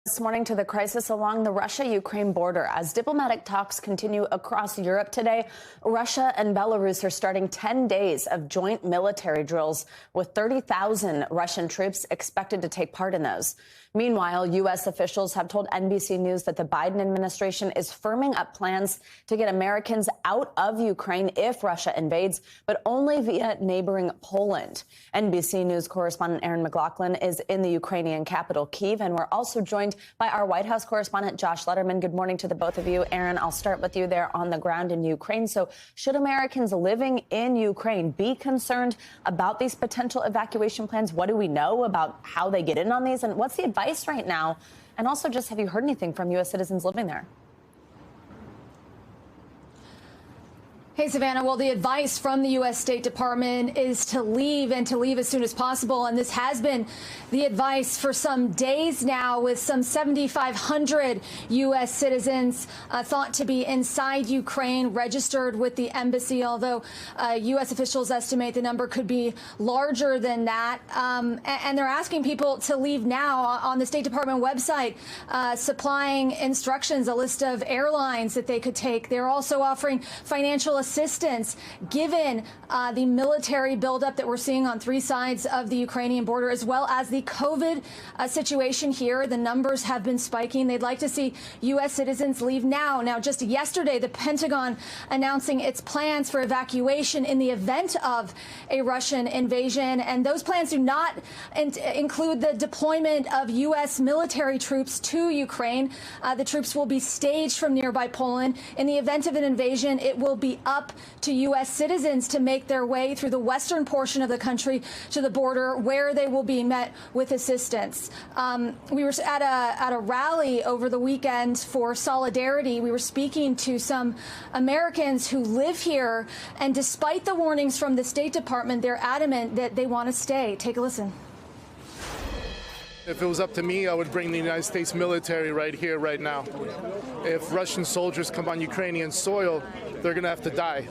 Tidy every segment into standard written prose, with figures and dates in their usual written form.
This morning to the crisis along the Russia-Ukraine border. As diplomatic talks continue across Europe today, Russia and Belarus are starting 10 days of joint military drills, with 30,000 Russian troops expected to take part in those. Meanwhile, U.S. officials have told NBC News that the Biden administration is firming up plans to get Americans out of Ukraine if Russia invades, but only via neighboring Poland. NBC News correspondent Erin McLaughlin is in the Ukrainian capital, Kyiv, and we're also joined by our White House correspondent, Josh Lederman. Good morning to the both of you. Erin, I'll start with you there on the ground in Ukraine. So should Americans living in Ukraine be concerned about these potential evacuation plans? What do we know about how they get in on these? And what's the advice right now? And also, just have you heard anything from U.S. citizens living there? Hey, Savannah. Well, the advice from the U.S. State Department is to leave and to leave as soon as possible. And this has been the advice for some days now, with some 7,500 U.S. citizens thought to be inside Ukraine, registered with the embassy, although U.S. officials estimate the number could be larger than that. And they're asking people to leave now. On the State Department website, supplying instructions, a list of airlines that they could take. They're also offering financial assistance given the military buildup that we're seeing on three sides of the Ukrainian border, as well as the COVID situation here. The numbers have been spiking. They'd like to see U.S. citizens leave now. Now, just yesterday, the Pentagon announcing its plans for evacuation in the event of a Russian invasion. And those plans do not include the deployment of U.S. military troops to Ukraine. The troops will be staged from nearby Poland. In the event of an invasion, it will be up to U.S. citizens to make their way through the western portion of the country to the border, where they will be met with assistance. We were at a rally over the weekend for solidarity. We were speaking to some Americans who live here, and despite the warnings from the State Department, they're adamant that they want to stay. Take a listen. If it was up to me, I would bring the United States military right here, right now. If Russian soldiers come on Ukrainian soil, they're going to have to die.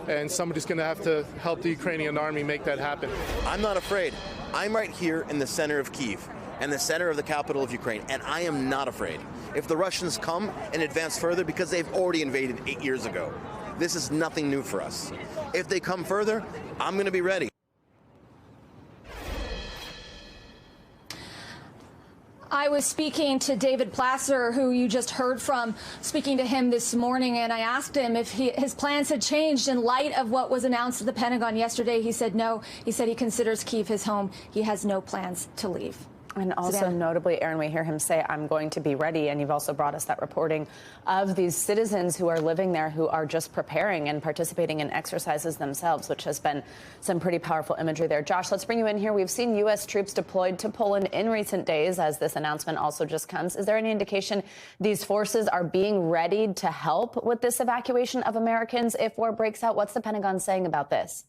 And somebody's going to have to help the Ukrainian army make that happen. I'm not afraid. I'm right here in the center of Kyiv and the center of the capital of Ukraine, and I am not afraid. If the Russians come and advance further, because they've already invaded 8 years ago, this is nothing new for us. If they come further, I'm going to be ready. I was speaking to David Placer, who you just heard from, speaking to him this morning, and I asked him if his plans had changed in light of what was announced at the Pentagon yesterday. He said no. He said he considers Kyiv his home. He has no plans to leave. And also, notably, Erin, we hear him say, I'm going to be ready. And you've also brought us that reporting of these citizens who are living there, who are just preparing and participating in exercises themselves, which has been some pretty powerful imagery there. Josh, let's bring you in here. We've seen U.S. troops deployed to Poland in recent days, as this announcement also just comes. Is there any indication these forces are being readied to help with this evacuation of Americans if war breaks out? What's the Pentagon saying about this?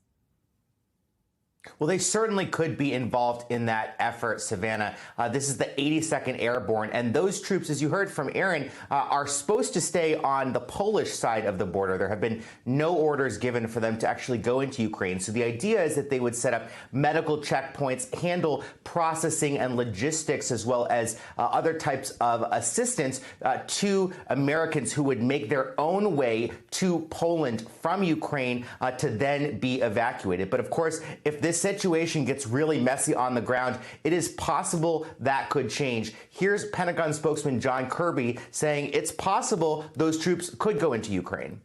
Well, they certainly could be involved in that effort, Savannah. This is the 82nd Airborne, and those troops, as you heard from Erin, are supposed to stay on the Polish side of the border. There have been no orders given for them to actually go into Ukraine. So the idea is that they would set up medical checkpoints, handle processing and logistics, as well as other types of assistance to Americans who would make their own way to Poland from Ukraine to then be evacuated. But of course, if this situation gets really messy on the ground, it is possible that could change. Here's Pentagon spokesman John Kirby saying it's possible those troops could go into Ukraine.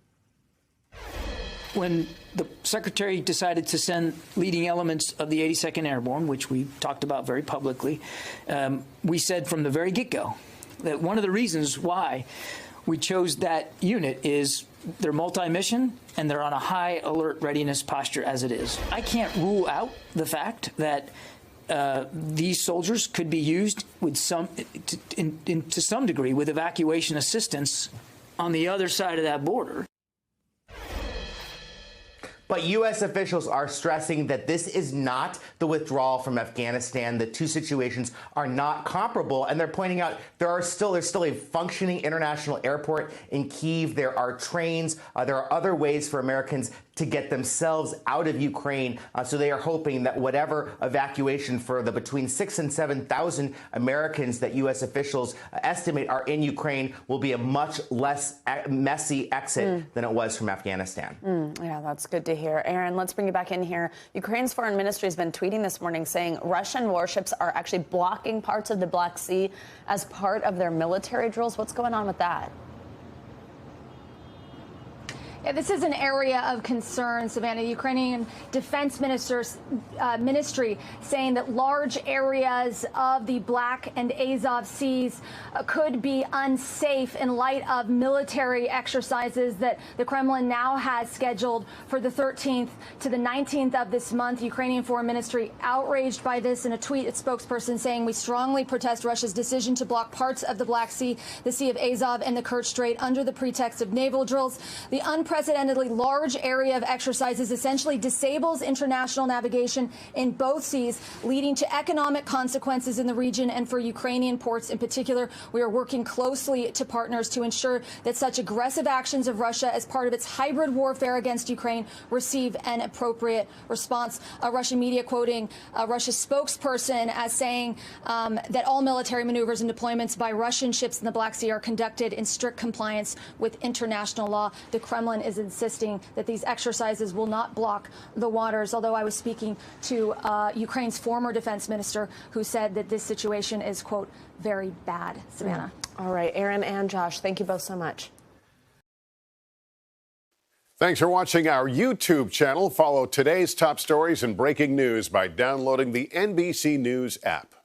When the Secretary decided to send leading elements of the 82nd Airborne, which we talked about very publicly, we said from the very get-go that one of the reasons why we chose that unit is they're multi-mission and they're on a high alert readiness posture as it is. I can't rule out the fact that these soldiers could be used with to some degree with evacuation assistance on the other side of that border. But U.S. officials are stressing that this is not the withdrawal from Afghanistan. The two situations are not comparable, and they're pointing out there's still a functioning international airport in Kyiv. There are trains. There are other ways for Americans to get themselves out of Ukraine. So they are hoping that whatever evacuation for the between 6,000 and 7,000 Americans that U.S. officials estimate are in Ukraine will be a much less messy exit than it was from Afghanistan. Yeah, that's good to hear. Erin, let's bring you back in here. Ukraine's foreign ministry has been tweeting this morning saying Russian warships are actually blocking parts of the Black Sea as part of their military drills. What's going on with that? Yeah, this is an area of concern, Savannah. Ukrainian defense ministry saying that large areas of the Black and Azov Seas could be unsafe in light of military exercises that the Kremlin now has scheduled for the 13th to the 19th of this month. Ukrainian Foreign Ministry outraged by this in a tweet. Its spokesperson saying, "We strongly protest Russia's decision to block parts of the Black Sea, the Sea of Azov, and the Kerch Strait under the pretext of naval drills. The unprecedentedly large area of exercises essentially disables international navigation in both seas, leading to economic consequences in the region and for Ukrainian ports in particular. We are working closely to partners to ensure that such aggressive actions of Russia as part of its hybrid warfare against Ukraine receive an appropriate response." Russian media quoting Russia's spokesperson as saying that all military maneuvers and deployments by Russian ships in the Black Sea are conducted in strict compliance with international law. The Kremlin is insisting that these exercises will not block the waters, although I was speaking to Ukraine's former defense minister who said that this situation is, quote, very bad. Savannah. All right, Erin and Josh, thank you both so much. Thanks for watching our YouTube channel. Follow today's top stories and breaking news by downloading the NBC News app.